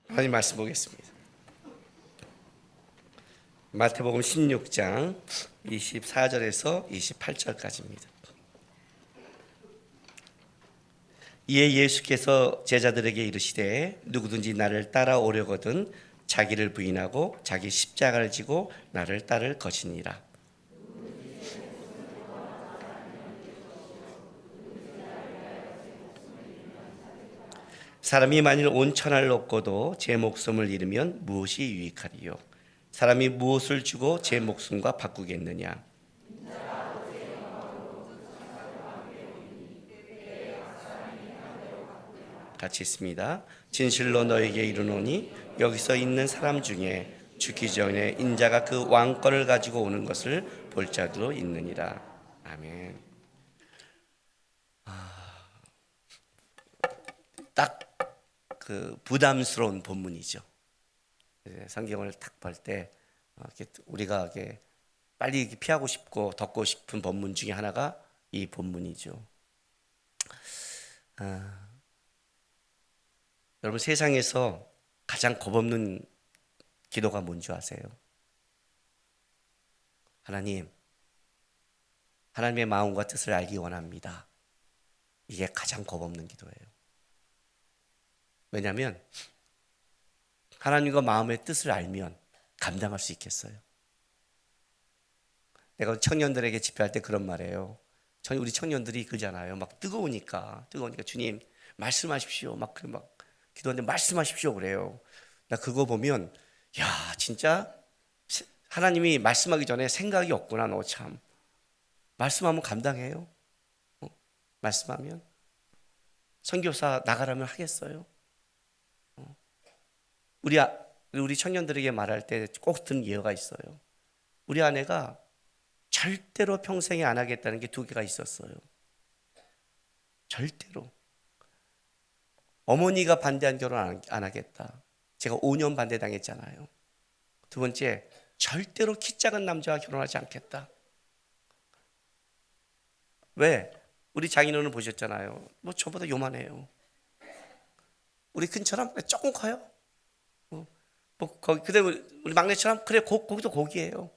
하나님 말씀 보겠습니다. 마태복음 16장 24절에서 28절까지입니다. 이에 예수께서 제자들에게 이르시되 누구든지 나를 따라오려거든 자기를 부인하고 자기 십자가를 지고 나를 따를 것이니라. 사람이 만일 온 천하를 얻고도 제 목숨을 잃으면 무엇이 유익하리요? 사람이 무엇을 주고 제 목숨과 바꾸겠느냐? 같이 있습니다. 진실로 너에게 이르노니 여기서 있는 사람 중에 죽기 전에 인자가 그 왕권을 가지고 오는 것을 볼 자도 있느니라. 아멘. 딱 그 부담스러운 본문이죠. 성경을 딱 볼 때 우리가 빨리 피하고 싶고 덮고 싶은 본문 중에 하나가 이 본문이죠. 여러분, 세상에서 가장 겁없는 기도가 뭔지 아세요? 하나님의 마음과 뜻을 알기 원합니다. 이게 가장 겁없는 기도예요. 왜냐하면 하나님과 마음의 뜻을 알면 감당할 수 있겠어요. 내가 청년들에게 집회할 때 그런 말이에요. 우리 청년들이 그러잖아요. 막 뜨거우니까 주님 말씀하십시오. 막 기도하는데 말씀하십시오 그래요. 나 그거 보면 야, 진짜 하나님이 말씀하기 전에 생각이 없구나. 너 참 말씀하면 감당해요. 말씀하면 선교사 나가라면 하겠어요. 우리 청년들에게 말할 때 꼭 듣는 예가 있어요. 우리 아내가 절대로 평생에 안 하겠다는 게 두 개가 있었어요. 절대로. 어머니가 반대한 결혼 안 하겠다. 제가 5년 반대당했잖아요. 두 번째, 절대로 키 작은 남자와 결혼하지 않겠다. 왜? 우리 장인어른 보셨잖아요. 뭐 저보다 요만해요. 우리 큰처럼 조금 커요. 그래 우리 막내처럼 그래 거기도 고기예요.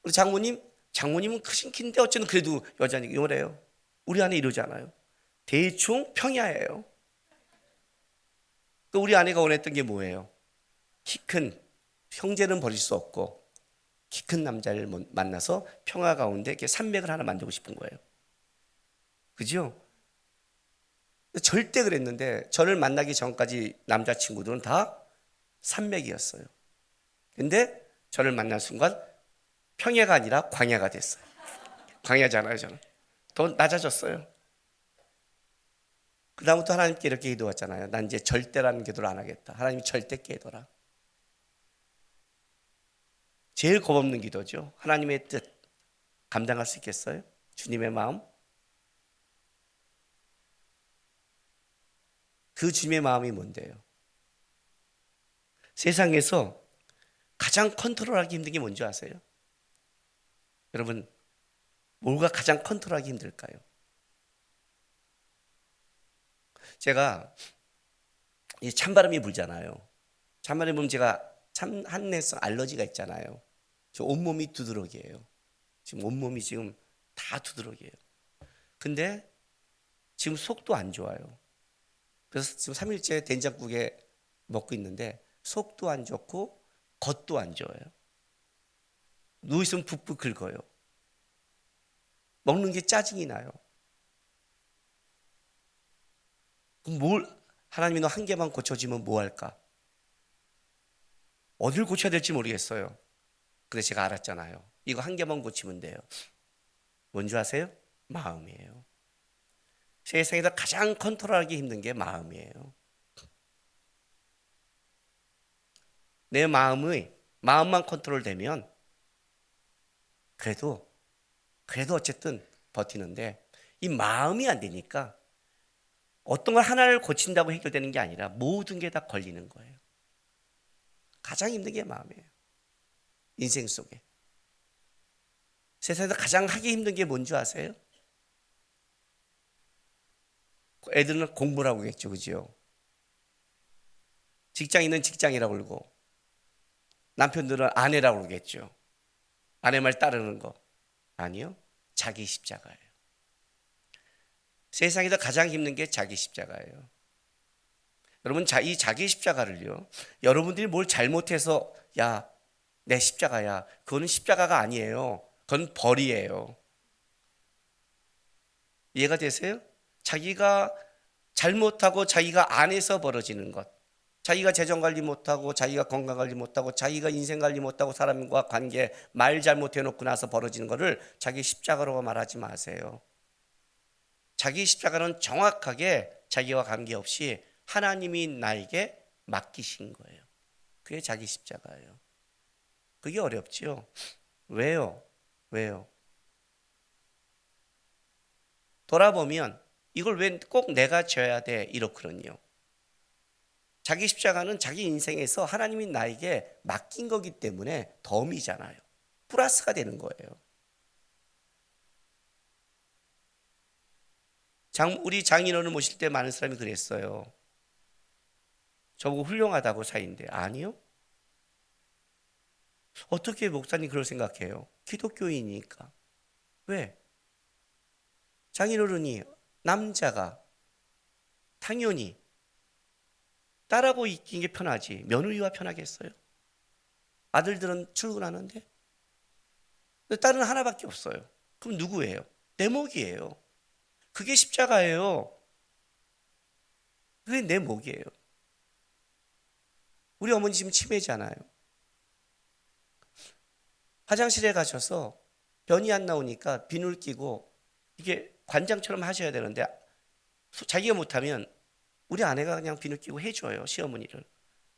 우리 장모님은 크신 키인데 어쨌든 그래도 여자니까 요래요. 우리 아내 이러지 않아요. 대충 평야예요. 또 우리 아내가 원했던 게 뭐예요? 키 큰 형제는 버릴 수 없고 키 큰 남자를 만나서 평화 가운데 이렇게 산맥을 하나 만들고 싶은 거예요. 그죠? 절대 그랬는데 저를 만나기 전까지 남자친구들은 다 산맥이었어요. 근데 저를 만난 순간 평야가 아니라 광야가 됐어요. 광야잖아요. 저는 더 낮아졌어요. 그 다음부터 하나님께 이렇게 기도했잖아요. 난 이제 절대라는 기도를 안 하겠다. 하나님이 절대 기도라. 제일 겁없는 기도죠. 하나님의 뜻 감당할 수 있겠어요? 주님의 마음? 그 주님의 마음이 뭔데요? 세상에서 가장 컨트롤하기 힘든 게 뭔지 아세요? 여러분, 뭐가 가장 컨트롤하기 힘들까요? 제가 이 찬바람이 불잖아요. 찬바람이 불면 제가 한내성 알러지가 있잖아요. 저 온몸이 두드러기예요. 지금 온몸이 지금 다 두드러기예요. 근데 지금 속도 안 좋아요. 그래서 지금 3일째 된장국에 먹고 있는데 속도 안 좋고 겉도 안 좋아요. 누워있으면 붓붓 긁어요. 먹는 게 짜증이 나요. 그럼 하나님이 너 한 개만 고쳐지면 뭐 할까? 어딜 고쳐야 될지 모르겠어요. 근데 제가 알았잖아요. 이거 한 개만 고치면 돼요. 뭔지 아세요? 마음이에요. 세상에서 가장 컨트롤하기 힘든 게 마음이에요. 내 마음만 컨트롤되면 그래도 어쨌든 버티는데 이 마음이 안 되니까 어떤 걸 하나를 고친다고 해결되는 게 아니라 모든 게 다 걸리는 거예요. 가장 힘든 게 마음이에요. 인생 속에. 세상에서 가장 하기 힘든 게 뭔지 아세요? 애들은 공부를 하고 있겠죠. 그죠? 직장인은 직장이라고 그러고 남편들은 아내라고 그러겠죠. 아내 말 따르는 거. 아니요. 자기 십자가예요. 세상에서 가장 힘든 게 자기 십자가예요. 여러분, 이 자기 십자가를요, 여러분들이 뭘 잘못해서 야, 내 십자가야, 그거는 십자가가 아니에요. 그건 벌이에요. 이해가 되세요? 자기가 잘못하고 자기가 안에서 벌어지는 것, 자기가 재정 관리 못하고 자기가 건강 관리 못하고 자기가 인생 관리 못하고 사람과 관계 말 잘못해놓고 나서 벌어지는 거를 자기 십자가로 말하지 마세요. 자기 십자가는 정확하게 자기와 관계없이 하나님이 나에게 맡기신 거예요. 그게 자기 십자가예요. 그게 어렵지요. 왜요? 왜요? 돌아보면 이걸 왜 꼭 내가 져야 돼? 이렇거든요. 자기 십자가는 자기 인생에서 하나님이 나에게 맡긴 거기 때문에 덤이잖아요. 플러스가 되는 거예요. 우리 장인어른을 모실 때 많은 사람이 그랬어요. 저보고 훌륭하다고 사인데 아니요. 어떻게 목사님 그걸 생각해요? 기독교인이니까. 왜? 장인어른이 남자가 당연히 딸하고 있긴 게 편하지 며느리와 편하겠어요? 아들들은 출근하는데 딸은 하나밖에 없어요. 그럼 누구예요? 내 목이에요. 그게 십자가예요. 그게 내 목이에요. 우리 어머니 지금 치매잖아요. 화장실에 가셔서 변이 안 나오니까 비누를 끼고 이게 관장처럼 하셔야 되는데 자기가 못하면 우리 아내가 그냥 비누 끼고 해줘요, 시어머니를.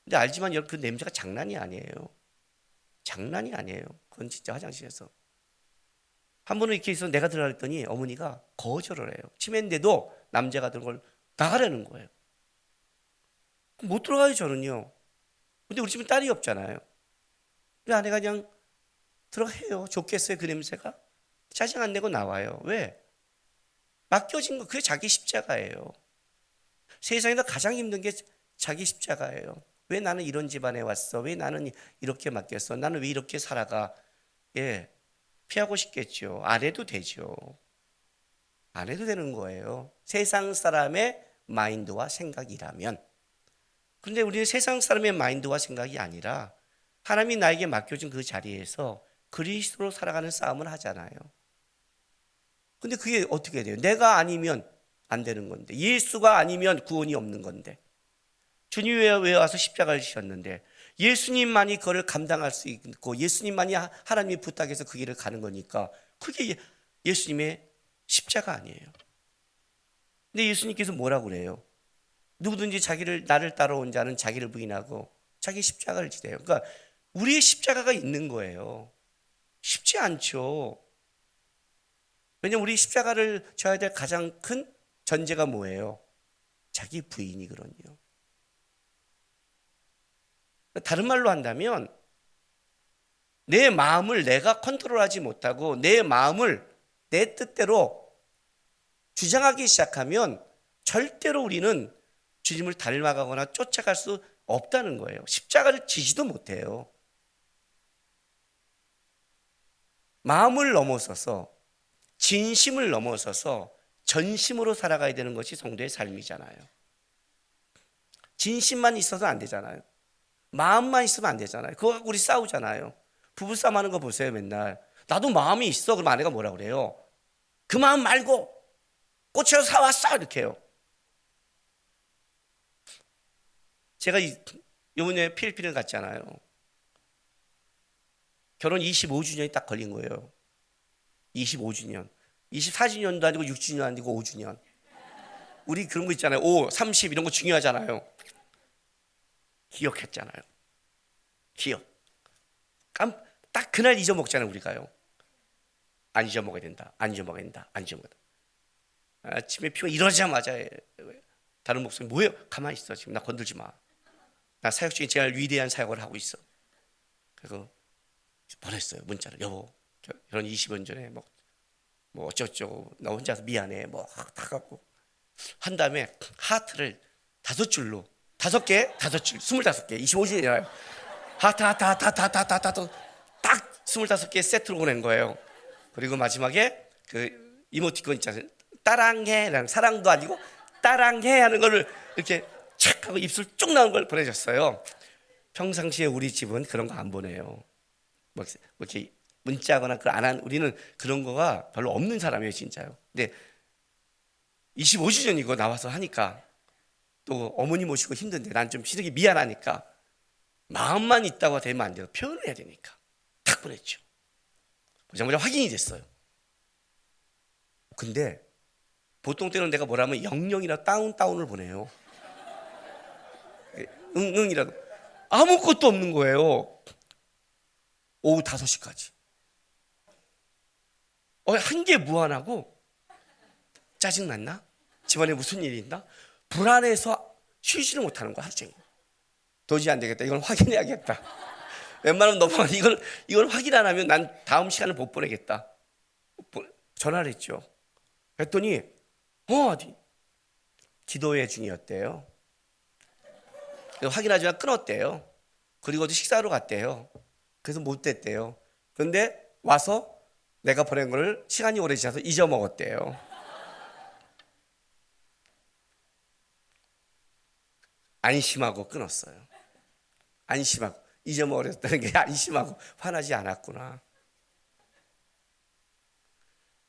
근데 알지만 그 냄새가 장난이 아니에요. 장난이 아니에요. 그건 진짜 화장실에서. 한 번은 이렇게 있어 내가 들어가 했더니 어머니가 거절을 해요. 치매인데도 남자가 들은 걸 나가라는 거예요. 못 들어가요, 저는요. 근데 우리 집은 딸이 없잖아요. 우리 아내가 그냥 들어가요. 좋겠어요, 그 냄새가? 짜증 안 내고 나와요. 왜? 맡겨진 거, 그게 자기 십자가예요. 세상에서 가장 힘든 게 자기 십자가예요. 왜 나는 이런 집안에 왔어? 왜 나는 이렇게 맡겼어? 나는 왜 이렇게 살아가? 예, 피하고 싶겠죠. 안 해도 되죠. 안 해도 되는 거예요. 세상 사람의 마인드와 생각이라면. 그런데 우리는 세상 사람의 마인드와 생각이 아니라 하나님이 나에게 맡겨준 그 자리에서 그리스도로 살아가는 싸움을 하잖아요. 근데 그게 어떻게 돼요? 내가 아니면 안 되는 건데, 예수가 아니면 구원이 없는 건데, 주님이 왜 와서 십자가를 지셨는데 예수님만이 그걸 감당할 수 있고 예수님만이 하나님이 부탁해서 그 길을 가는 거니까 그게 예수님의 십자가 아니에요. 근데 예수님께서 뭐라고 그래요? 누구든지 나를 따라온 자는 자기를 부인하고 자기 십자가를 지대요. 그러니까 우리의 십자가가 있는 거예요. 쉽지 않죠. 왜냐면 우리 십자가를 져야 될 가장 큰 전제가 뭐예요? 자기 부인이거든요. 다른 말로 한다면 내 마음을 내가 컨트롤하지 못하고 내 마음을 내 뜻대로 주장하기 시작하면 절대로 우리는 주님을 닮아가거나 쫓아갈 수 없다는 거예요. 십자가를 지지도 못해요. 마음을 넘어서서 진심을 넘어서서 전심으로 살아가야 되는 것이 성도의 삶이잖아요. 진심만 있어서 안 되잖아요. 마음만 있으면 안 되잖아요. 그거 갖고 우리 싸우잖아요. 부부싸움 하는 거 보세요, 맨날. 나도 마음이 있어. 그럼 아내가 뭐라 그래요? 그 마음 말고 꽃이라도 사왔어. 이렇게 해요. 제가 이번에 필리핀을 갔잖아요. 결혼 25주년이 딱 걸린 거예요. 25주년. 24주년도 아니고 6주년 아니고 5주년. 우리 그런 거 있잖아요. 5, 30 이런 거 중요하잖아요. 기억했잖아요. 기억. 딱 그날 잊어먹잖아요, 우리가요. 안 잊어먹어야 된다. 안 잊어먹어야 된다. 안 잊어먹어야 된다. 아침에 피곤 이러자마자 다른 목사님 뭐예요? 가만히 있어. 지금 나 건들지 마. 나 사역 중에 제일 위대한 사역을 하고 있어. 그래서 보냈어요, 문자를. 여보, 결혼 20년 전에 뭐 어쩌고 나 혼자서 미안해. 뭐 다 갖고 한 다음에 하트를 5줄로 5개, 5줄, 25개, 25줄이잖아요. 하트, 하트, 하트, 하트, 하트, 하트, 하트, 딱 25개 세트로 보낸 거예요. 그리고 마지막에 그 이모티콘 있잖아요. 따랑해라는, 사랑도 아니고 따랑해 하는 거를 이렇게 착 하고 입술 쭉 나온 걸 보내줬어요. 평상시에 우리 집은 그런 거 안 보내요. 뭐 이렇게 문자거나 그걸 안 한, 우리는 그런 거가 별로 없는 사람이에요, 진짜요. 근데 25주년이고 나와서 하니까 또 어머니 모시고 힘든데 난 좀 시댁이 미안하니까 마음만 있다고 되면 안 돼요. 표현을 해야 되니까 탁 보냈죠. 보자마자 확인이 됐어요. 근데 보통 때는 내가 뭐라면 영영이나 다운을 보내요. 응이라도 아무것도 없는 거예요. 오후 5시까지. 한 게 무한하고 짜증났나? 집안에 무슨 일이 있나? 불안해서 쉬지를 못하는 거야, 하루 종일. 도저히 안 되겠다. 이걸 확인해야겠다. 웬만하면 넘어가. 이걸 확인 안 하면 난 다음 시간을 못 보내겠다. 전화를 했죠. 그랬더니 어디 기도회 중이었대요. 확인하지만 끊었대요. 그리고 어디 식사하러 갔대요. 그래서 못 됐대요. 그런데 와서 내가 보낸 걸 시간이 오래 지나서 잊어먹었대요. 안심하고 끊었어요. 안심하고. 잊어먹었다는 게 안심하고 화나지 않았구나.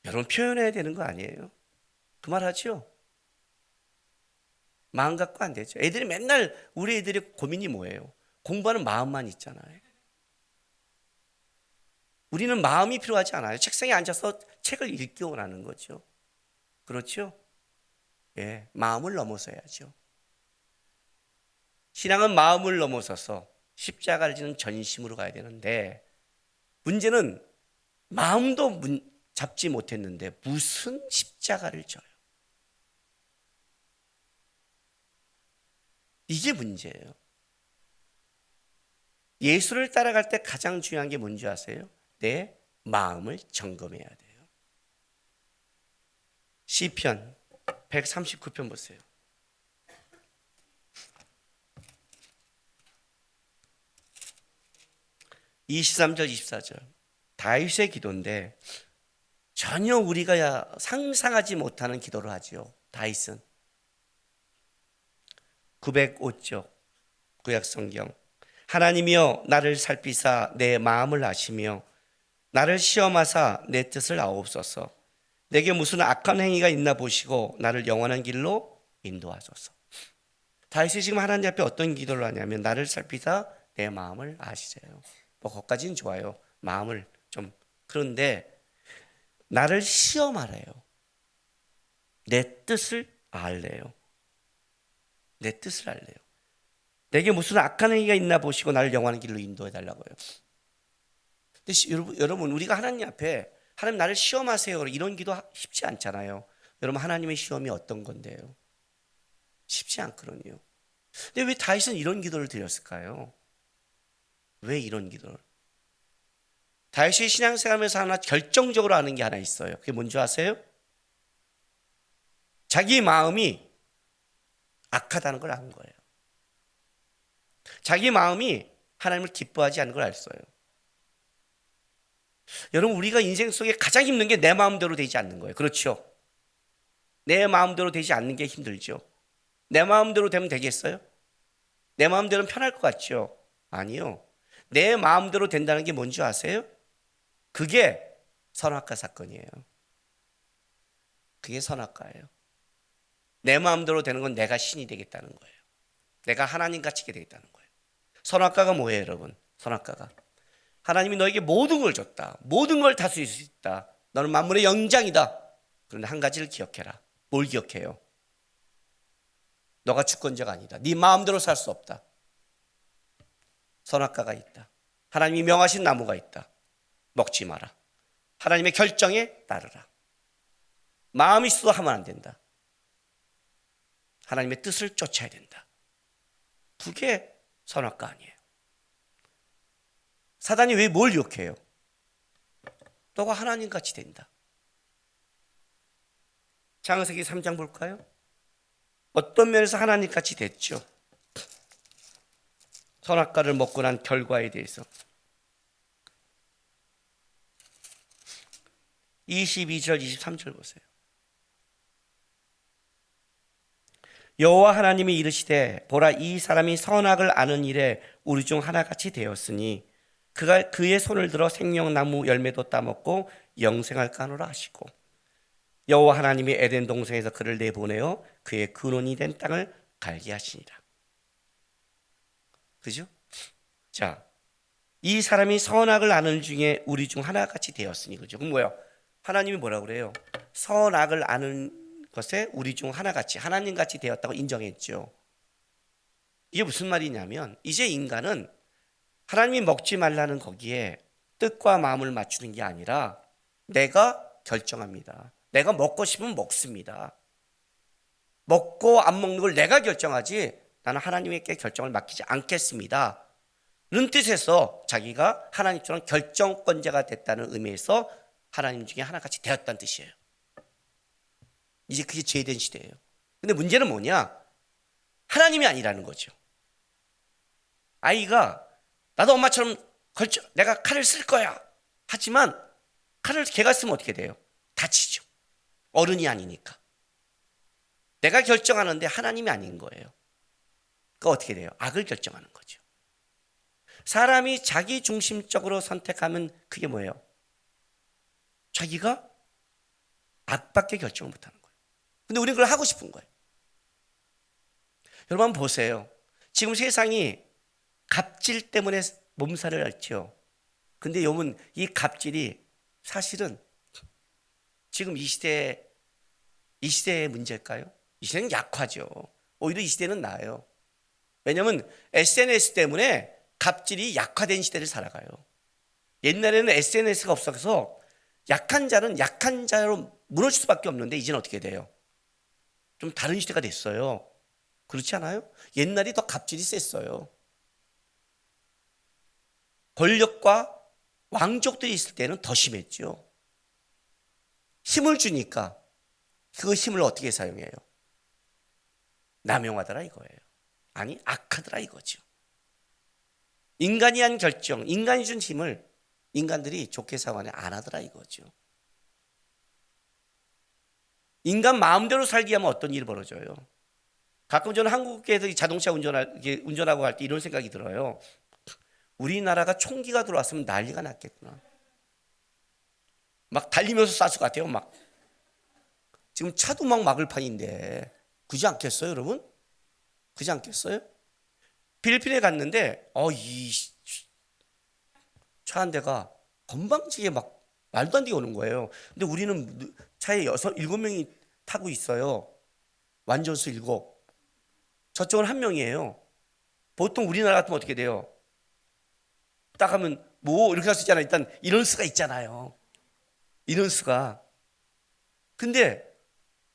여러분, 표현해야 되는 거 아니에요? 그 말 하죠? 마음 갖고 안 되죠. 애들이 맨날, 우리 애들이 고민이 뭐예요? 공부하는 마음만 있잖아요. 우리는 마음이 필요하지 않아요. 책상에 앉아서 책을 읽기 원하는 거죠. 그렇죠? 예, 마음을 넘어서야죠. 신앙은 마음을 넘어서서 십자가를 지는 전심으로 가야 되는데, 문제는 마음도 잡지 못했는데 무슨 십자가를 져요? 이게 문제예요. 예수를 따라갈 때 가장 중요한 게 뭔지 아세요? 내 마음을 점검해야 돼요. 시편 139편 보세요. (23절) (24절) 다윗의 기도인데 전혀 우리가 상상하지 못하는 기도를 하죠. 다윗은 905쪽 구약성경. 하나님이여 나를 살피사 내 마음을 아시며 나를 시험하사 내 뜻을 아옵소서. 내게 무슨 악한 행위가 있나 보시고 나를 영원한 길로 인도하소서. 다윗이 지금 하나님 앞에 어떤 기도를 하냐면 나를 살피사 내 마음을 아시세요. 뭐 거기까지는 좋아요. 마음을 좀. 그런데 나를 시험하래요. 내 뜻을 알래요. 내 뜻을 알래요. 내게 무슨 악한 행위가 있나 보시고 나를 영원한 길로 인도해 달라고요. 근데 여러분, 우리가 하나님 앞에 하나님 나를 시험하세요, 이런 기도 쉽지 않잖아요. 여러분, 하나님의 시험이 어떤 건데요? 쉽지 않거든요. 근데 왜 다윗은 이런 기도를 드렸을까요? 왜 이런 기도를? 다윗이 신앙생활하면서 하나 결정적으로 아는 게 하나 있어요. 그게 뭔지 아세요? 자기 마음이 악하다는 걸 안 거예요. 자기 마음이 하나님을 기뻐하지 않는 걸 알았어요. 여러분, 우리가 인생 속에 가장 힘든 게 내 마음대로 되지 않는 거예요. 그렇죠? 내 마음대로 되지 않는 게 힘들죠. 내 마음대로 되면 되겠어요? 내 마음대로는 편할 것 같죠? 아니요. 내 마음대로 된다는 게 뭔지 아세요? 그게 선악과 사건이에요. 그게 선악과예요. 내 마음대로 되는 건 내가 신이 되겠다는 거예요. 내가 하나님 같이 되겠다는 거예요. 선악과가 뭐예요, 여러분? 선악과가 하나님이 너에게 모든 걸 줬다. 모든 걸 다스릴 수 있다. 너는 만물의 영장이다. 그런데 한 가지를 기억해라. 뭘 기억해요? 너가 주권자가 아니다. 네 마음대로 살 수 없다. 선악과가 있다. 하나님이 명하신 나무가 있다. 먹지 마라. 하나님의 결정에 따르라. 마음이 있어도 하면 안 된다. 하나님의 뜻을 쫓아야 된다. 그게 선악과 아니에요. 사단이 왜 뭘 욕해요? 너가 하나님같이 된다. 창세기 3장 볼까요? 어떤 면에서 하나님같이 됐죠? 선악과를 먹고 난 결과에 대해서 22절 23절 보세요. 여호와 하나님이 이르시되 보라 이 사람이 선악을 아는 일에 우리 중 하나같이 되었으니 그가 그의 손을 들어 생명나무 열매도 따먹고 영생할까 하노라 하시고 여호와 하나님이 에덴 동산에서 그를 내보내어 그의 근원이 된 땅을 갈게 하시니라. 그죠? 자, 이 사람이 선악을 아는 중에 우리 중 하나같이 되었으니 그죠? 그럼 뭐야? 하나님이 뭐라고 그래요? 선악을 아는 것에 우리 중 하나같이 하나님같이 되었다고 인정했죠. 이게 무슨 말이냐면 이제 인간은 하나님이 먹지 말라는 거기에 뜻과 마음을 맞추는 게 아니라 내가 결정합니다. 내가 먹고 싶으면 먹습니다. 먹고 안 먹는 걸 내가 결정하지 나는 하나님께 결정을 맡기지 않겠습니다. 는 뜻에서 자기가 하나님처럼 결정권자가 됐다는 의미에서 하나님 중에 하나같이 되었다는 뜻이에요. 이제 그게 죄된 시대예요. 근데 문제는 뭐냐? 하나님이 아니라는 거죠. 아이가 나도 엄마처럼 내가 칼을 쓸 거야. 하지만 칼을 걔가 쓰면 어떻게 돼요? 다치죠. 어른이 아니니까. 내가 결정하는데 하나님이 아닌 거예요. 그러니까 어떻게 돼요? 악을 결정하는 거죠. 사람이 자기 중심적으로 선택하면 그게 뭐예요? 자기가 악밖에 결정을 못하는 거예요. 근데 우리는 그걸 하고 싶은 거예요. 여러분 한번 보세요. 지금 세상이 갑질 때문에 몸살을 앓죠. 근데 여러분 이 갑질이 사실은 지금 이 시대의 문제일까요? 이 시대는 약화죠. 오히려 이 시대는 나아요. 왜냐하면 SNS 때문에 갑질이 약화된 시대를 살아가요. 옛날에는 SNS가 없어서 약한 자는 약한 자로 무너질 수밖에 없는데 이제는 어떻게 돼요? 좀 다른 시대가 됐어요. 그렇지 않아요? 옛날이 더 갑질이 셌어요. 권력과 왕족들이 있을 때는 더 심했죠. 힘을 주니까 그 힘을 어떻게 사용해요? 남용하더라 이거예요. 아니 악하더라 이거죠. 인간이 한 결정, 인간이 준 힘을 인간들이 좋게 사용 안 하더라 이거죠. 인간 마음대로 살기 하면 어떤 일이 벌어져요? 가끔 저는 한국에서 자동차 운전하고 할 때 이런 생각이 들어요. 우리나라가 총기가 들어왔으면 난리가 났겠구나. 막 달리면서 쐈을 것 같아요. 막 지금 차도 막 막을 판인데 그지 않겠어요, 여러분? 그지 않겠어요? 필리핀에 갔는데 이 차 한 대가 건방지게 막 말도 안 되게 오는 거예요. 근데 우리는 차에 7명이 타고 있어요. 완전수 7. 저쪽은 1명이에요. 보통 우리나라 같으면 어떻게 돼요? 딱 하면 뭐 이렇게 할 수 있잖아요. 일단 인원수가 있잖아요. 인원수가. 근데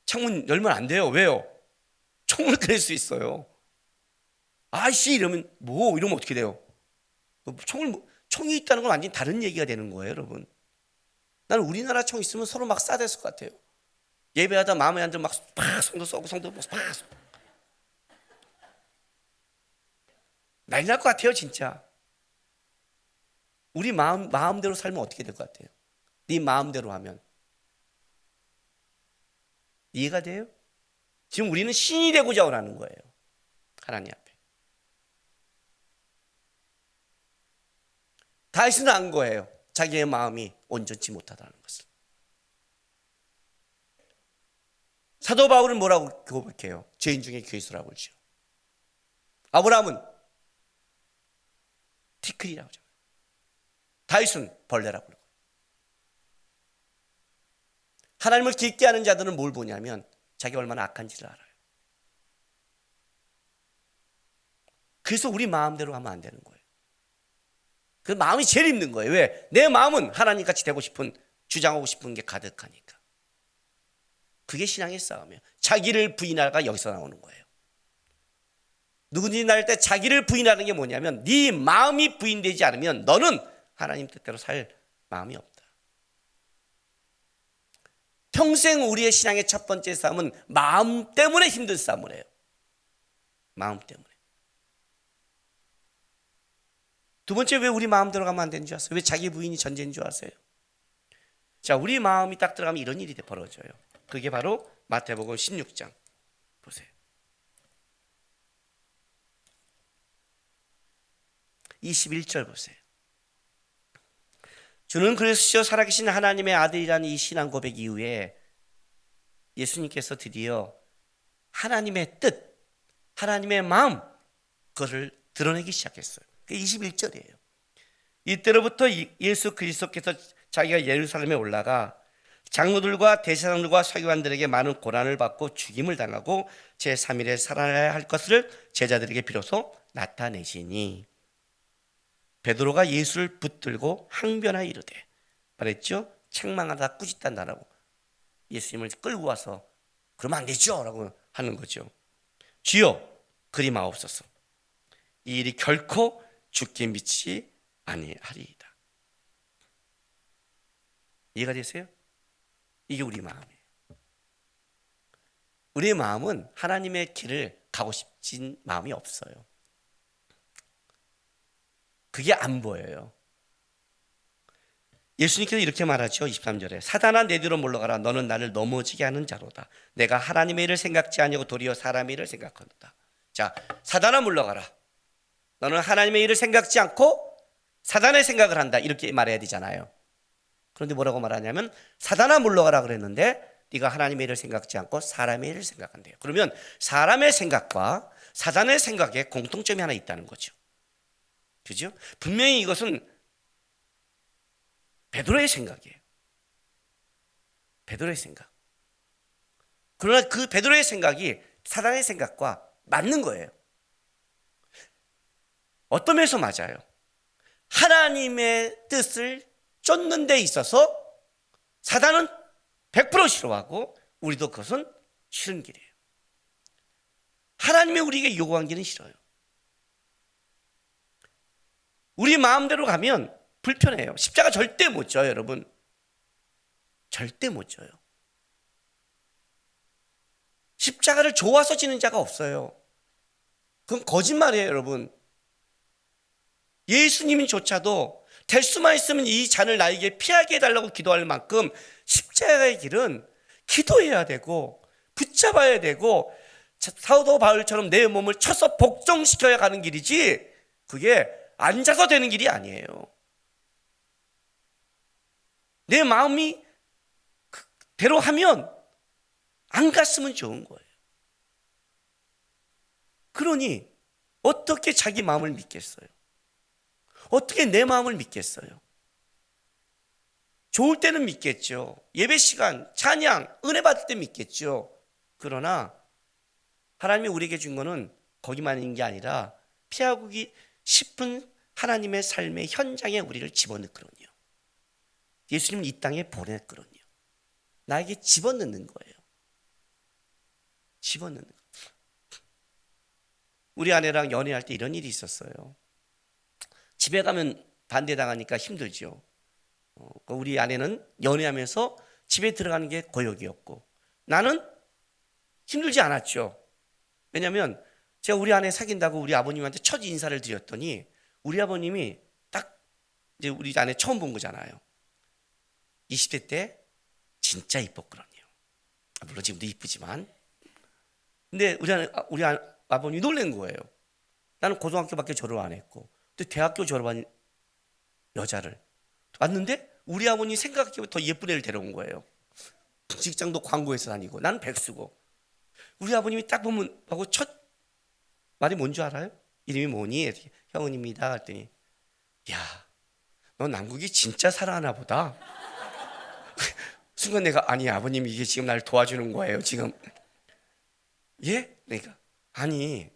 창문 열면 안 돼요. 왜요? 총을 꺼낼 수 있어요. 아이씨 이러면 이러면 어떻게 돼요? 총이 있다는 건 완전히 다른 얘기가 되는 거예요, 여러분. 나는 우리나라 총 있으면 서로 막 쏴댔을 것 같아요. 예배하다 마음에 안 들면 막 성도 쏘고 성도 막 난리 날 것 같아요, 진짜. 우리 마음대로 살면 어떻게 될 것 같아요? 네 마음대로 하면 이해가 돼요? 지금 우리는 신이 되고자 원하는 거예요. 하나님 앞에. 다윗은 안 거예요. 자기의 마음이 온전치 못하다는 것을. 사도 바울은 뭐라고 고백해요? 죄인 중에 괴수라고 그러죠. 아브라함은 티끌이라고 하죠. 다윗은 벌레라고 그러고. 하나님을 깊게 아는 자들은 뭘 보냐면 자기가 얼마나 악한지를 알아요. 그래서 우리 마음대로 하면 안 되는 거예요. 그 마음이 제일 힘든 거예요. 왜? 내 마음은 하나님같이 되고 싶은, 주장하고 싶은 게 가득하니까. 그게 신앙의 싸움이에요. 자기를 부인하가 여기서 나오는 거예요. 누구든지 날 때 자기를 부인하는 게 뭐냐면 네 마음이 부인되지 않으면 너는 하나님 뜻대로 살 마음이 없다. 평생 우리의 신앙의 첫 번째 싸움은 마음 때문에 힘든 싸움을 해요. 마음 때문에. 두 번째, 왜 우리 마음대로 가면 안 되는 줄 아세요? 왜 자기 부인이 전제인 줄 아세요? 자, 우리 마음이 딱 들어가면 이런 일이 벌어져요. 그게 바로 마태복음 16장 보세요. 21절 보세요. 주는 그리스도 살아계신 하나님의 아들이라는 이 신앙 고백 이후에 예수님께서 드디어 하나님의 뜻, 하나님의 마음, 그것을 드러내기 시작했어요. 그게 21절이에요. 이때로부터 예수 그리스도께서 자기가 예루살렘에 올라가 장로들과 대제사장들과 서기관들에게 많은 고난을 받고 죽임을 당하고 제3일에 살아나야 할 것을 제자들에게 비로소 나타내시니, 베드로가 예수를 붙들고 항변하여 이르되, 말했죠? 책망하다 꾸짖단다라고 예수님을 끌고 와서 그러면 안 되죠 라고 하는 거죠. 주여 그리 마옵소서, 이 일이 결코 죽게 미치지 아니하리이다. 이해가 되세요? 이게 우리 마음이에요. 우리의 마음은 하나님의 길을 가고 싶진 마음이 없어요. 그게 안 보여요. 예수님께서 이렇게 말하죠. 23절에 사단아 내 뒤로 물러가라. 너는 나를 넘어지게 하는 자로다. 내가 하나님의 일을 생각지 아니하고 도리어 사람의 일을 생각하노다. 자, 사단아 물러가라. 너는 하나님의 일을 생각지 않고 사단의 생각을 한다, 이렇게 말해야 되잖아요. 그런데 뭐라고 말하냐면 사단아 물러가라 그랬는데 네가 하나님의 일을 생각지 않고 사람의 일을 생각한대요. 그러면 사람의 생각과 사단의 생각에 공통점이 하나 있다는 거죠. 그죠? 분명히 이것은 베드로의 생각이에요. 베드로의 생각. 그러나 그 베드로의 생각이 사단의 생각과 맞는 거예요. 어떤 면에서 맞아요? 하나님의 뜻을 쫓는 데 있어서 사단은 100% 싫어하고 우리도 그것은 싫은 길이에요. 하나님이 우리에게 요구한 길은 싫어요. 우리 마음대로 가면 불편해요. 십자가 절대 못 져요, 여러분. 절대 못 져요. 십자가를 좋아서 지는 자가 없어요. 그건 거짓말이에요, 여러분. 예수님조차도 될 수만 있으면 이 잔을 나에게 피하게 해달라고 기도할 만큼 십자가의 길은 기도해야 되고 붙잡아야 되고 사도 바울처럼 내 몸을 쳐서 복종시켜야 가는 길이지, 그게 앉아서 되는 길이 아니에요. 내 마음이 대로 하면 안 갔으면 좋은 거예요. 그러니 어떻게 자기 마음을 믿겠어요? 어떻게 내 마음을 믿겠어요? 좋을 때는 믿겠죠. 예배 시간, 찬양, 은혜 받을 때 믿겠죠. 그러나 하나님이 우리에게 준 거는 거기만 있는 게 아니라 피하고 싶은 하나님의 삶의 현장에 우리를 집어넣거든요. 예수님은 이 땅에 보냈거든요. 나에게 집어넣는 거예요. 집어넣는 거. 우리 아내랑 연애할 때 이런 일이 있었어요. 집에 가면 반대당하니까 힘들죠. 우리 아내는 연애하면서 집에 들어가는 게 고역이었고 나는 힘들지 않았죠. 왜냐하면 제가 우리 아내 사귄다고 우리 아버님한테 첫 인사를 드렸더니 우리 아버님이 딱 이제 우리 아내 처음 본 거잖아요. 20대 때 진짜 이뻤거든요. 물론 지금도 이쁘지만. 근데 우리 아버님이 놀란 거예요. 나는 고등학교밖에 졸업 안 했고 또 대학교 졸업한 여자를 왔는데 우리 아버님이 생각하기보다 더 예쁜 애를 데려온 거예요. 직장도 광고에서 다니고 나는 백수고. 우리 아버님이 딱 보면 하고 첫 말이 뭔 줄 알아요? 이름이 뭐니? 형은입니다. 그랬더니 야, 너 남국이 진짜 사랑하나 보다. 순간 내가 아니 아버님 이게 지금 날 도와주는 거예요 지금. 예? 그러니까 아니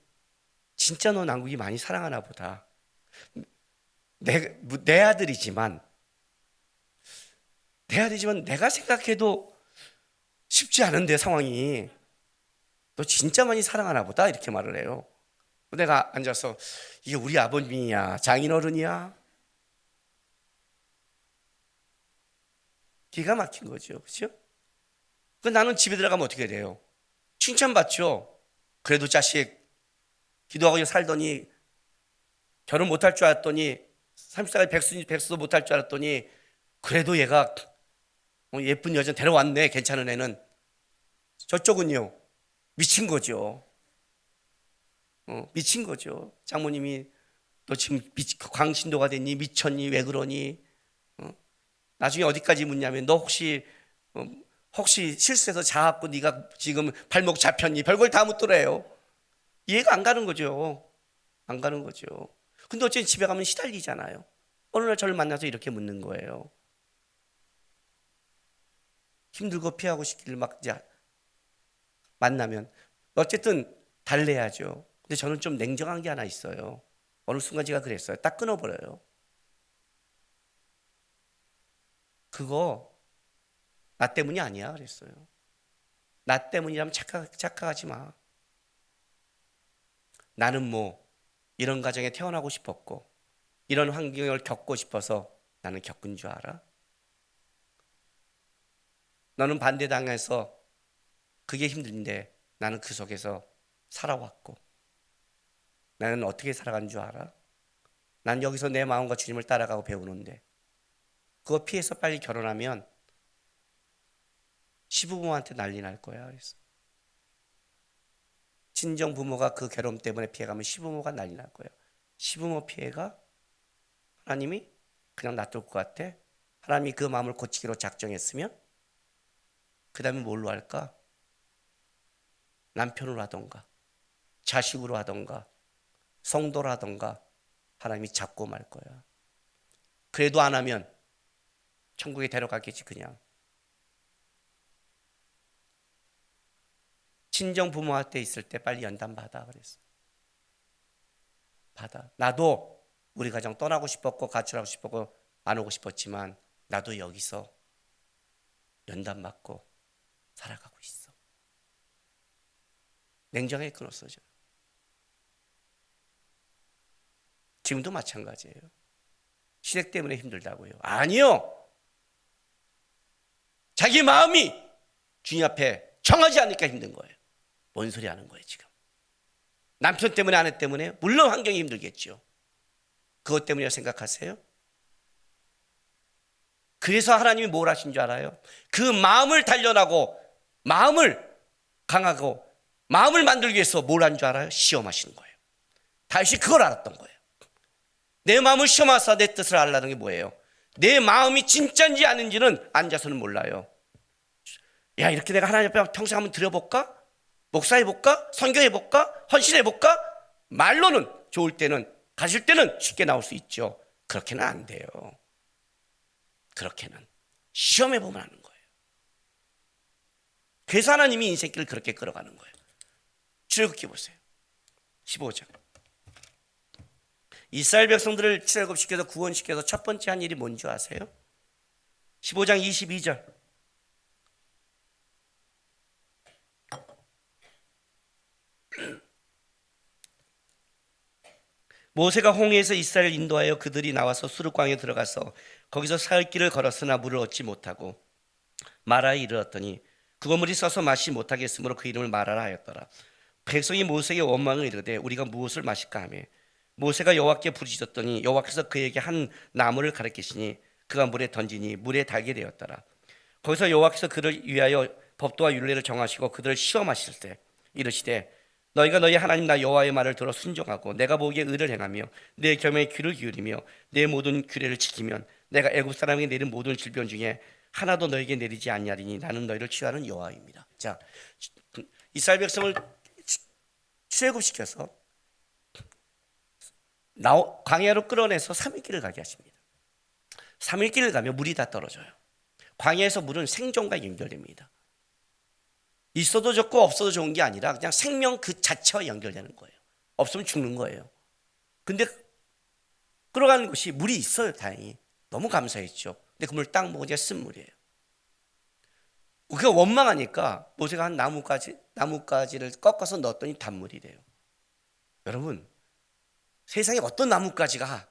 진짜 너 남국이 많이 사랑하나 보다. 내 아들이지만 내가 생각해도 쉽지 않은데 상황이. 너 진짜 많이 사랑하나 보다 이렇게 말을 해요. 내가 앉아서 이게 우리 아버님이야 장인어른이야? 기가 막힌 거죠. 그렇죠? 나는 집에 들어가면 어떻게 돼요? 칭찬받죠. 그래도 자식 기도하고 살더니 결혼 못할 줄 알았더니 30살까지 백수도 못할 줄 알았더니 그래도 얘가 예쁜 여자 데려왔네. 괜찮은 애는. 저쪽은요, 미친 거죠. 미친 거죠. 장모님이 너 지금 광신도가 됐니? 미쳤니? 왜 그러니? 나중에 어디까지 묻냐면 너 혹시 실수해서 자갖고 네가 지금 발목 잡혔니? 별걸 다 묻더래요. 이해가 안 가는 거죠. 안 가는 거죠. 근데 어쨌든 집에 가면 시달리잖아요. 어느 날 저를 만나서 이렇게 묻는 거예요. 힘들고 피하고 싶기를 막 이제 만나면 어쨌든 달래야죠. 근데 저는 좀 냉정한 게 하나 있어요. 어느 순간 제가 그랬어요. 딱 끊어버려요. 그거 나 때문이 아니야 그랬어요. 나 때문이라면 착각하지 마. 나는 뭐 이런 가정에 태어나고 싶었고 이런 환경을 겪고 싶어서 나는 겪은 줄 알아? 너는 반대당해서 그게 힘든데 나는 그 속에서 살아왔고 나는 어떻게 살아간 줄 알아? 난 여기서 내 마음과 주님을 따라가고 배우는데 그거 피해서 빨리 결혼하면 시부모한테 난리 날 거야. 그래서 친정 부모가 그 괴로움 때문에 피해가면 시부모가 난리 날 거야. 시부모 피해가 하나님이 그냥 놔둘 것 같아? 하나님이 그 마음을 고치기로 작정했으면 그 다음에 뭘로 할까? 남편으로 하던가 자식으로 하던가 성도로 하던가 하나님이 잡고 말 거야. 그래도 안 하면 천국에 데려가겠지 그냥. 친정 부모한테 있을 때 빨리 연단 받아 그랬어. 받아. 나도 우리 가정 떠나고 싶었고 가출하고 싶었고 안 오고 싶었지만 나도 여기서 연단 받고 살아가고 있어. 냉정하게 끊었어. 지금도 마찬가지예요. 시댁 때문에 힘들다고요. 아니요. 자기 마음이 주님 앞에 정하지 않으니까 힘든 거예요. 뭔 소리 하는 거예요 지금. 남편 때문에 아내 때문에 물론 환경이 힘들겠죠. 그것 때문이라고 생각하세요? 그래서 하나님이 뭘 하신 줄 알아요? 그 마음을 단련하고 마음을 강하고 마음을 만들기 위해서 뭘 한 줄 알아요? 시험하시는 거예요. 다윗이 그걸 알았던 거예요. 내 마음을 시험하사 내 뜻을 알라는 게 뭐예요? 내 마음이 진짜인지 아닌지는 앉아서는 몰라요. 야, 이렇게 내가 하나님 앞에 평생 한번 드려볼까? 목사해볼까? 선교해볼까? 헌신해볼까? 말로는 좋을 때는 가실 때는 쉽게 나올 수 있죠. 그렇게는 안 돼요. 그렇게는 시험해보면 하는 거예요. 그래서 하나님이 인생길을 그렇게 끌어가는 거예요. 출애굽기 보세요. 15장. 이스라엘 백성들을 출애굽시켜서 구원시켜서 첫 번째 한 일이 뭔지 아세요? 15장 22절. 모세가 홍해에서 이스라엘을 인도하여 그들이 나와서 수르광에 들어가서 거기서 사흘 길을 걸었으나 물을 얻지 못하고 마라에 이르렀더니 그거 물이 써서 마시지 못하겠으므로 그 이름을 마라라 하였더라. 백성이 모세에게 원망을 이르되 우리가 무엇을 마실까 하며 모세가 여호와께 부르짖었더니 여호와께서 그에게 한 나무를 가르치시니 그가 물에 던지니 물에 달게 되었더라. 거기서 여호와께서 그를 위하여 법도와 율례를 정하시고 그들을 시험하실 때 이르시되 너희가 너희 하나님 나 여호와의 말을 들어 순종하고 내가 보기에 의를 행하며 내 겸에 귀를 기울이며 내 모든 규례를 지키면 내가 애굽 사람에게 내린 모든 질병 중에 하나도 너에게 내리지 아니하리니 나는 너희를 치유하는 여호와입니다. 자, 이스라엘 백성을 출애굽시켜서 광야로 끌어내서 3일 길을 가게 하십니다. 3일 길을 가면 물이 다 떨어져요. 광야에서 물은 생존과 연결됩니다. 있어도 좋고 없어도 좋은 게 아니라 그냥 생명 그 자체와 연결되는 거예요. 없으면 죽는 거예요. 근데 끌어가는 곳이 물이 있어요. 다행히. 너무 감사했죠. 근데 그 물 딱 먹으니까 쓴물이에요. 그가 원망하니까 모세가 한 나뭇가지를 꺾어서 넣었더니 단물이 돼요. 여러분, 세상에 어떤 나뭇가지가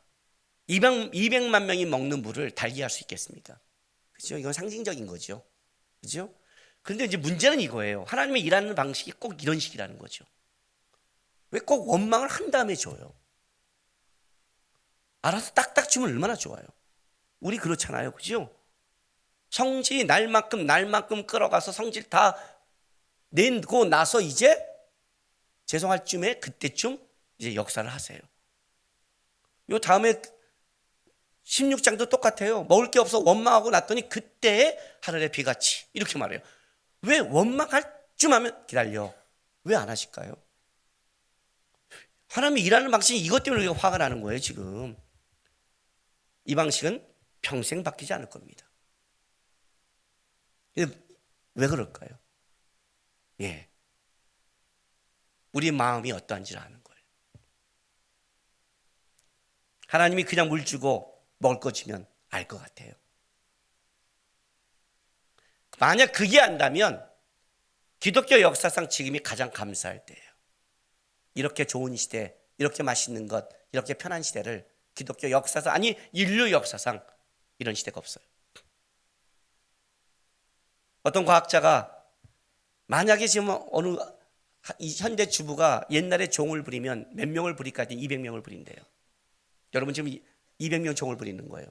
200만 명이 먹는 물을 달게 할 수 있겠습니까? 그렇죠? 이건 상징적인 거죠. 그렇죠? 그런데 이제 문제는 이거예요. 하나님의 일하는 방식이 꼭 이런 식이라는 거죠. 왜 꼭 원망을 한 다음에 줘요? 알아서 딱딱 주면 얼마나 좋아요. 우리 그렇잖아요. 그죠? 성질이 날만큼 끌어가서 성질 다 내고 나서 이제 죄송할 쯤에 그때쯤 이제 역사를 하세요. 요 다음에 16장도 똑같아요. 먹을 게 없어 원망하고 났더니 그때에 하늘의 비같이 이렇게 말해요. 왜 원망할 쯤 하면 기다려. 왜 안 하실까요? 하나님이 일하는 방식이 이것 때문에 우리가 화가 나는 거예요. 지금 이 방식은 평생 바뀌지 않을 겁니다. 왜 그럴까요? 예, 우리 마음이 어떠한지를 아는 거예요. 하나님이 그냥 물 주고 먹을 거 주면 알 것 같아요. 만약 그게 안다면 기독교 역사상 지금이 가장 감사할 때예요. 이렇게 좋은 시대, 이렇게 맛있는 것, 이렇게 편한 시대를 기독교 역사상, 아니 인류 역사상 이런 시대가 없어요. 어떤 과학자가 만약에 지금 어느 현대 주부가 옛날에 종을 부리면 몇 명을 부릴까? 200명을 부린대요. 여러분 지금 200명 종을 부리는 거예요.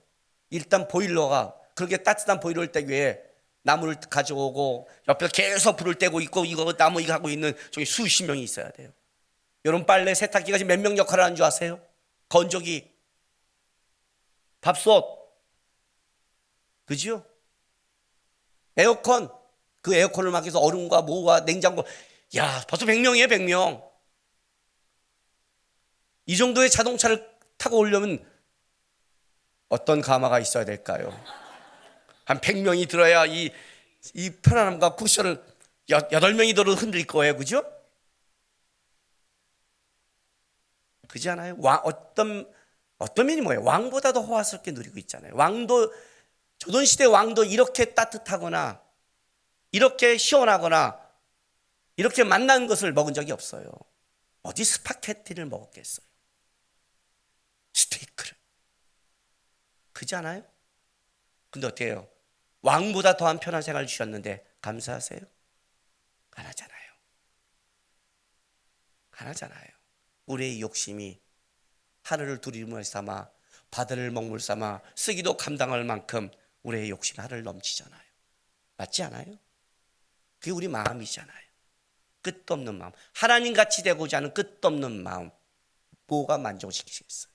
일단 보일러가 그렇게 따뜻한 보일러를 떼기 위해 나무를 가져오고 옆에서 계속 불을 떼고 있고 이거 나무 이거 하고 있는 저기 수십 명이 있어야 돼요. 여러분 빨래 세탁기가 지금 몇 명 역할을 하는 줄 아세요? 건조기, 밥솥, 그지요? 에어컨, 그 에어컨을 막 해서 얼음과 뭐와 냉장고, 야 벌써 100명이에요. 100명. 이 정도의 자동차를 타고 오려면 어떤 가마가 있어야 될까요? 한 100명이 들어야 이 편안함과 쿠션을 8명이 들어도 흔들 거예요. 그죠? 그지 않아요? 어떤 면이 뭐예요? 왕보다도 호화스럽게 누리고 있잖아요. 조선시대 왕도 이렇게 따뜻하거나 이렇게 시원하거나 이렇게 맛난 것을 먹은 적이 없어요. 어디 스파게티를 먹었겠어요? 스테이크를. 그지 않아요? 근데 어때요? 왕보다 더한 편한 생활을 주셨는데 감사하세요? 안 하잖아요. 안 하잖아요. 우리의 욕심이 하늘을 두리물 삼아 바다를 먹물 삼아 쓰기도 감당할 만큼 우리의 욕심이 하늘을 넘치잖아요. 맞지 않아요? 그게 우리 마음이잖아요. 끝도 없는 마음. 하나님같이 되고자 하는 끝도 없는 마음. 뭐가 만족시키겠어요?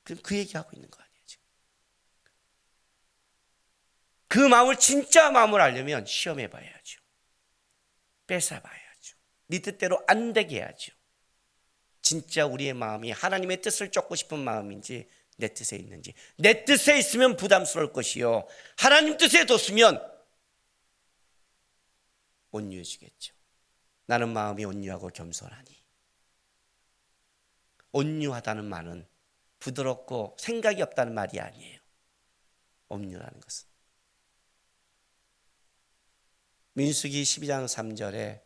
그럼 그 얘기하고 있는 거 아니에요 지금. 그 마음을 진짜 마음을 알려면 시험해 봐야죠. 뺏어봐야죠. 네 뜻대로 안 되게 해야죠. 진짜 우리의 마음이 하나님의 뜻을 쫓고 싶은 마음인지 내 뜻에 있는지. 내 뜻에 있으면 부담스러울 것이요 하나님 뜻에 뒀으면 온유해지겠죠. 나는 마음이 온유하고 겸손하니. 온유하다는 말은 부드럽고 생각이 없다는 말이 아니에요. 온유라는 것은 민수기 12장 3절에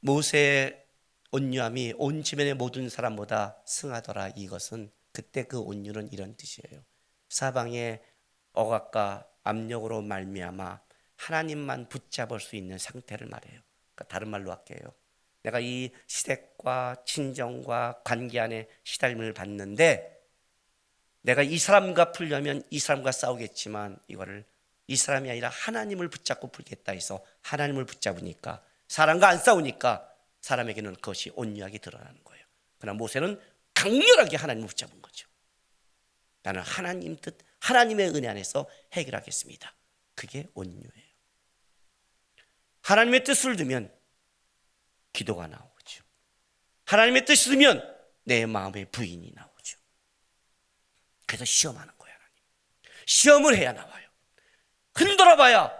모세의 온유함이 온 지면의 모든 사람보다 승하더라. 이것은 그때 그 온유는 이런 뜻이에요. 사방의 억압과 압력으로 말미암아 하나님만 붙잡을 수 있는 상태를 말해요. 그러니까 다른 말로 할게요. 내가 이 시댁과 친정과 관계 안에 시달림을 받는데 내가 이 사람과 풀려면 이 사람과 싸우겠지만 이거를 이 사람이 아니라 하나님을 붙잡고 풀겠다 해서 하나님을 붙잡으니까 사람과 안 싸우니까 사람에게는 그것이 온유하게 드러나는 거예요. 그러나 모세는 강렬하게 하나님을 붙잡은 거죠. 나는 하나님 뜻, 하나님의 은혜 안에서 해결하겠습니다. 그게 온유예요. 하나님의 뜻을 두면 기도가 나오죠. 하나님의 뜻을 두면 내 마음의 부인이 나오죠. 그래서 시험하는 거예요. 하나님. 시험을 해야 나와요. 흔들어봐야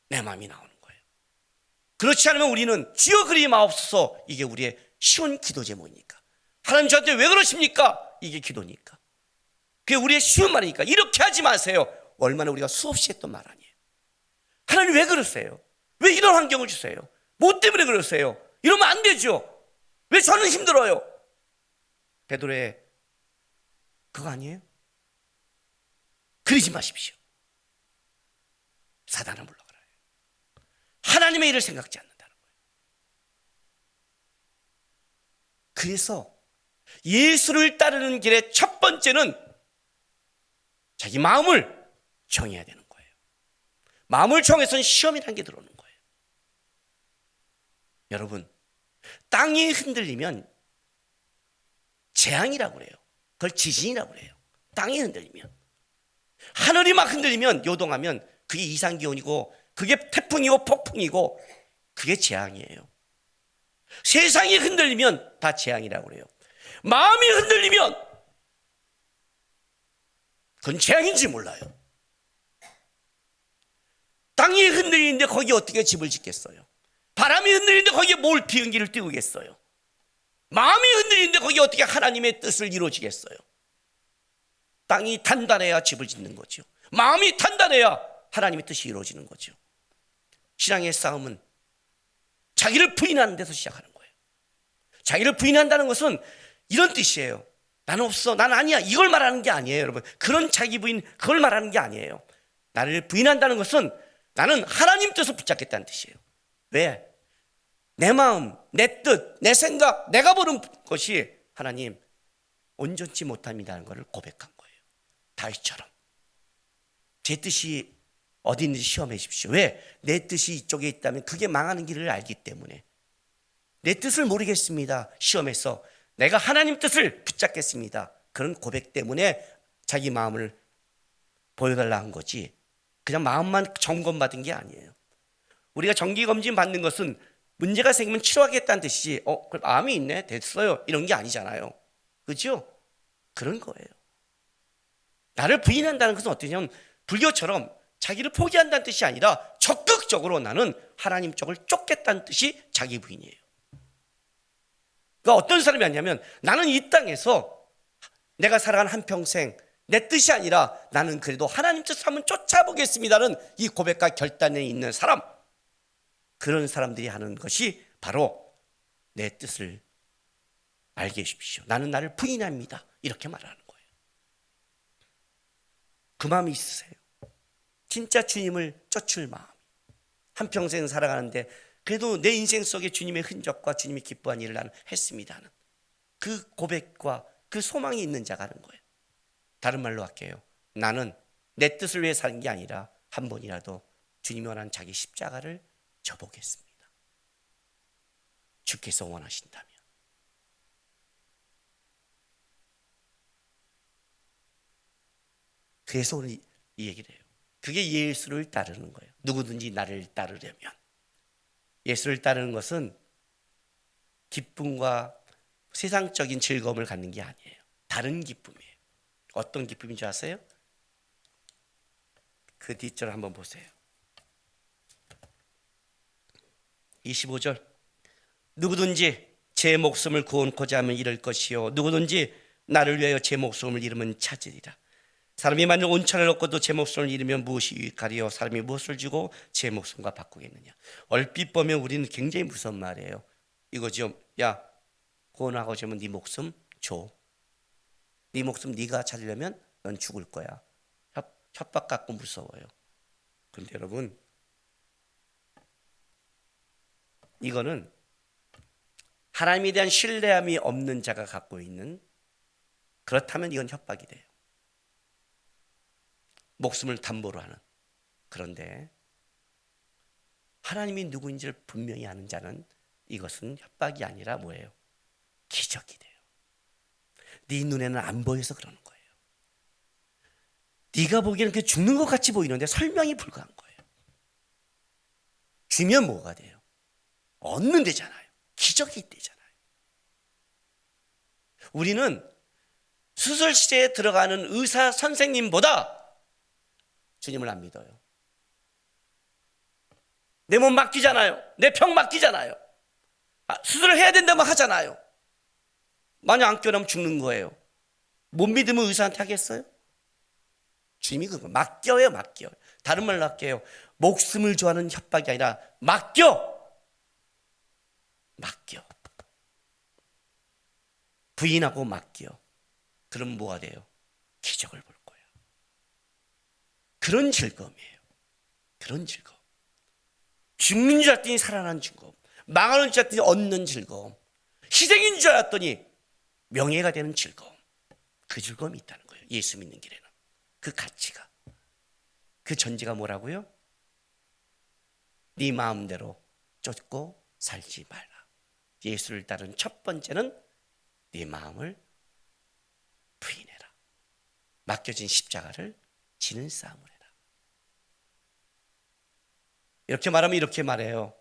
내 마음이 나오는 거예요. 그렇지 않으면 우리는 주여 그리 마옵소서, 이게 우리의 쉬운 기도 제목이니까. 하나님 저한테 왜 그러십니까? 이게 기도니까. 그게 우리의 쉬운 말이니까. 이렇게 하지 마세요. 얼마나 우리가 수없이 했던 말 아니에요. 하나님 왜 그러세요? 왜 이런 환경을 주세요? 뭐 때문에 그러세요? 이러면 안 되죠. 왜 저는 힘들어요? 베드로의 그거 아니에요? 그러지 마십시오. 사단은 물러가라. 하나님의 일을 생각지 않는다는 거예요. 그래서 예수를 따르는 길의 첫 번째는 자기 마음을 정해야 되는 거예요. 마음을 정해서는 시험이라는 게 들어오는 거예요. 여러분, 땅이 흔들리면 재앙이라고 그래요. 그걸 지진이라고 그래요. 땅이 흔들리면. 하늘이 막 흔들리면, 요동하면 그게 이상기온이고, 그게 태풍이고 폭풍이고, 그게 재앙이에요. 세상이 흔들리면 다 재앙이라고 그래요. 마음이 흔들리면 그건 재앙인지 몰라요. 땅이 흔들리는데 거기에 어떻게 집을 짓겠어요? 바람이 흔들리는데 거기에 뭘 비행기를 띄우겠어요? 마음이 흔들리는데 거기에 어떻게 하나님의 뜻을 이루어지겠어요? 땅이 단단해야 집을 짓는 거죠. 마음이 단단해야 하나님의 뜻이 이루어지는 거죠. 신앙의 싸움은 자기를 부인하는 데서 시작하는 거예요. 자기를 부인한다는 것은 이런 뜻이에요. 나는 없어, 나는 아니야, 이걸 말하는 게 아니에요. 여러분, 그런 자기 부인, 그걸 말하는 게 아니에요. 나를 부인한다는 것은 나는 하나님 뜻을 붙잡겠다는 뜻이에요. 왜? 내 마음, 내 뜻, 내 생각, 내가 보는 것이 하나님 온전치 못합니다는 것을 고백한 거예요. 다윗처럼 제 뜻이 어디 있는지 시험해 주십시오. 왜? 내 뜻이 이쪽에 있다면 그게 망하는 길을 알기 때문에. 내 뜻을 모르겠습니다. 시험해서 내가 하나님 뜻을 붙잡겠습니다. 그런 고백 때문에 자기 마음을 보여달라 한 거지, 그냥 마음만 점검받은 게 아니에요. 우리가 정기검진 받는 것은 문제가 생기면 치료하겠다는 뜻이지, 그럼 암이 있네, 됐어요, 이런 게 아니잖아요. 그렇죠? 그런 거예요. 나를 부인한다는 것은 어떠냐면 불교처럼 자기를 포기한다는 뜻이 아니라 적극적으로 나는 하나님 쪽을 쫓겠다는 뜻이 자기 부인이에요. 그러니까 어떤 사람이 아니냐면, 나는 이 땅에서 내가 살아간 한평생 내 뜻이 아니라 나는 그래도 하나님 뜻을 한번 쫓아보겠습니다는 이 고백과 결단에 있는 사람, 그런 사람들이 하는 것이 바로 내 뜻을 알게 해주십시오, 나는 나를 부인합니다, 이렇게 말하는 거예요. 그 마음이 있으세요? 진짜 주님을 쫓을 마음. 한평생 살아가는데 그래도 내 인생 속에 주님의 흔적과 주님이 기뻐한 일을 나는 했습니다는 그 고백과 그 소망이 있는 자가 하는 거예요. 다른 말로 할게요. 나는 내 뜻을 위해 사는 게 아니라 한 번이라도 주님이 원하는 자기 십자가를 져보겠습니다. 주께서 원하신다면. 그래서 오늘 이 얘기를 해요. 그게 예수를 따르는 거예요. 누구든지 나를 따르려면. 예수를 따르는 것은 기쁨과 세상적인 즐거움을 갖는 게 아니에요. 다른 기쁨이에요. 어떤 기쁨인 줄 아세요? 그 뒷절 한번 보세요. 25절. 누구든지 제 목숨을 구원코자 하면 잃을 것이요, 누구든지 나를 위하여 제 목숨을 잃으면 찾으리라. 사람이 만약 온 천을 얻고도 제 목숨을 잃으면 무엇이 유익하리요? 사람이 무엇을 주고 제 목숨과 바꾸겠느냐? 얼핏 보면 우리는 굉장히 무서운 말이에요. 이거죠. 야, 구원하고자 하면 네 목숨 줘. 네 목숨 네가 찾으려면 넌 죽을 거야. 협박 같고 무서워요. 그런데 여러분, 이거는 하나님에 대한 신뢰함이 없는 자가 갖고 있는, 그렇다면 이건 협박이 돼요. 목숨을 담보로 하는. 그런데 하나님이 누구인지를 분명히 아는 자는 이것은 협박이 아니라 뭐예요? 기적이 돼요. 네 눈에는 안 보여서 그러는 거예요. 네가 보기에는 그게 죽는 것 같이 보이는데 설명이 불가한 거예요. 주면 뭐가 돼요? 얻는 데잖아요. 기적이 되잖아요. 우리는 수술실에 들어가는 의사 선생님보다 주님을 안 믿어요. 내 몸 맡기잖아요. 내 병 맡기잖아요. 수술을 해야 된다면 하잖아요. 만약 안 깨어나면 죽는 거예요. 못 믿으면 의사한테 하겠어요? 주님이 그거 맡겨요, 맡겨. 다른 말로 할게요. 목숨을 좋아하는 협박이 아니라 맡겨. 부인하고 맡겨. 그럼 뭐가 돼요? 기적을 볼 거예요. 그런 즐거움이에요. 그런 즐거움. 죽는 줄 알았더니 살아나는 즐거움. 망하는 줄 알았더니 얻는 즐거움. 희생인 줄 알았더니 명예가 되는 즐거움, 그 즐거움이 있다는 거예요. 예수 믿는 길에는 그 가치가, 그 전제가 뭐라고요? 네 마음대로 쫓고 살지 말라. 예수를 따르는 첫 번째는 네 마음을 부인해라. 맡겨진 십자가를 지는 싸움을 해라. 이렇게 말하면 이렇게 말해요.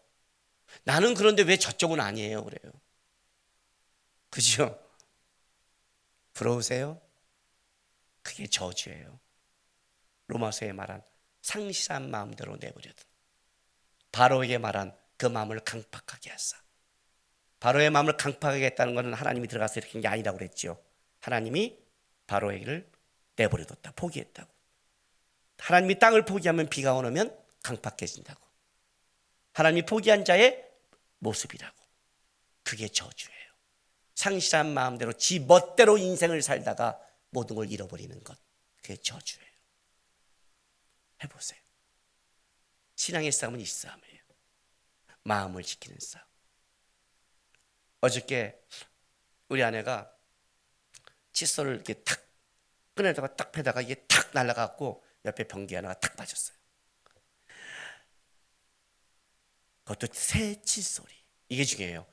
나는 그런데 왜 저쪽은 아니에요? 그래요. 그죠? 부러우세요? 그게 저주예요. 로마서에 말한 상실한 마음대로 내버려둔, 바로에게 말한 그 마음을 강팍하게 하사. 바로의 마음을 강팍하게 했다는 것은 하나님이 들어가서 이렇게 한 게 아니라고 그랬죠. 하나님이 바로에게를 내버려뒀다, 포기했다고. 하나님이 땅을 포기하면 비가 오면 강팍해진다고. 하나님이 포기한 자의 모습이라고. 그게 저주예요. 상실한 마음대로 지 멋대로 인생을 살다가 모든 걸 잃어버리는 것, 그게 저주예요. 해보세요. 신앙의 싸움은 이 싸움이에요. 마음을 지키는 싸움. 어저께 우리 아내가 칫솔을 이렇게 탁 꺼내다가 딱 패다가 이게 탁 날아갔고 옆에 변기 하나가 탁 빠졌어요. 그것도 새 칫솔이. 이게 중요해요.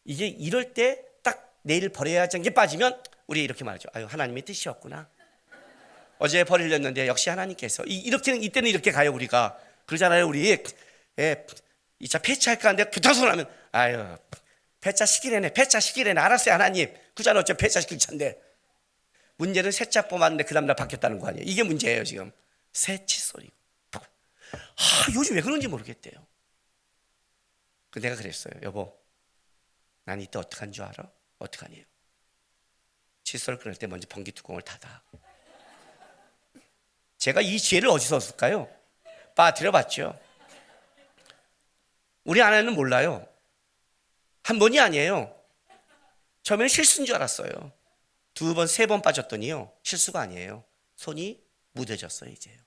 이게 이럴 때 딱 내일 버려야 하는 게 빠지면 우리 이렇게 말하죠. 아유, 하나님의 뜻이었구나. 어제 버리려는데 역시 하나님께서. 이렇게는, 이때는 이렇게 가요. 우리가 그러잖아요. 우리 이 차 폐차할까 하는데 붙어서 나면 아유, 폐차 시키래네, 폐차 시키래네. 알았어요, 하나님. 그잖아, 어차피 폐차 시킬 차인데. 문제는 새 차 뽑았는데 그 다음날 바뀌었다는 거 아니에요. 이게 문제예요. 지금 새 칫솔이고. 요즘 왜 그런지 모르겠대요. 내가 그랬어요. 여보, 난 이때 어떡한 줄 알아? 어떡하니요? 칫솔 끊을 때 먼저 변기 뚜껑을 닫아. 제가 이 지혜를 어디서 얻을까요? 빠뜨려봤죠. 우리 아내는 몰라요. 한 번이 아니에요. 처음에는 실수인 줄 알았어요. 2번, 3번 빠졌더니요, 실수가 아니에요. 손이 무뎌졌어요. 이제요.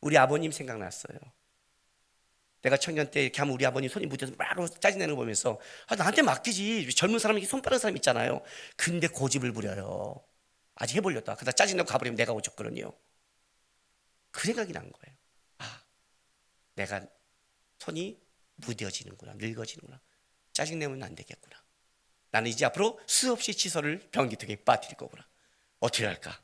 우리 아버님 생각났어요. 내가 청년 때 이렇게 하면 우리 아버님 손이 묻어서 막 짜증내는 거 보면서 나한테 맡기지. 젊은 사람이 손 빠른 사람 있잖아요. 근데 고집을 부려요. 아직 해보려다. 그러다 짜증내고 가버리면 내가 오졌거든요. 그 생각이 난 거예요. 내가 손이 무뎌지는구나, 늙어지는구나. 짜증내면 안 되겠구나. 나는 이제 앞으로 수없이 칫솔을 변기통에 빠뜨릴 거구나. 어떻게 할까?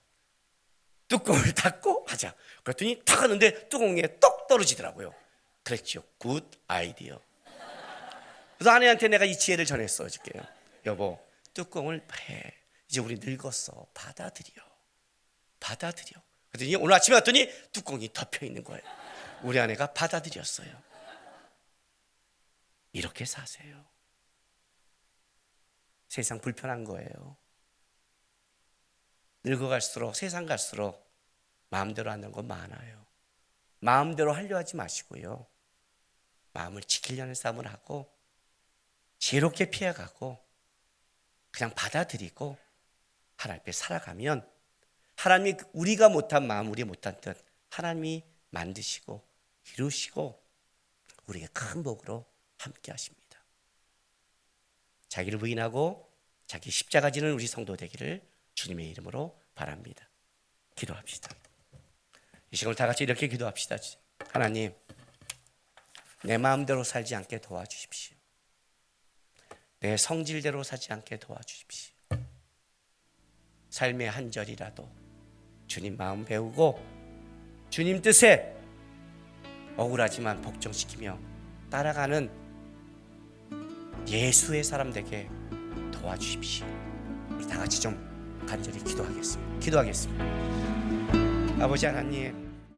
뚜껑을 닫고 하자. 그랬더니 탁 하는데 뚜껑에 똑 떨어지더라고요. 그랬죠. 굿 아이디어. 그래서 아내한테 내가 이 지혜를 전했어. 어저께요. 여보, 뚜껑을 해. 이제 우리 늙었어. 받아들여. 그랬더니 오늘 아침에 왔더니 뚜껑이 덮여 있는 거예요. 우리 아내가 받아들였어요. 이렇게 사세요. 세상 불편한 거예요. 늙어갈수록, 세상 갈수록 마음대로 하는 건 많아요. 마음대로 하려 하지 마시고요. 마음을 지키려는 싸움을 하고 지혜롭게 피해가고 그냥 받아들이고 하나님 앞에 살아가면 하나님이 우리가 못한 마음, 우리 못한 뜻 하나님이 만드시고 이루시고 우리에게 큰 복으로 함께 하십니다. 자기를 부인하고 자기 십자가 지는 우리 성도 되기를 주님의 이름으로 바랍니다. 기도합시다. 이 시간을 다 같이 이렇게 기도합시다. 하나님, 내 마음대로 살지 않게 도와주십시오. 내 성질대로 살지 않게 도와주십시오. 삶의 한 절이라도 주님 마음 배우고 주님 뜻에 억울하지만 복종시키며 따라가는 예수의 사람 되게 도와주십시오. 우리 다 같이 좀 간절히 기도하겠습니다. 아버지 하나님,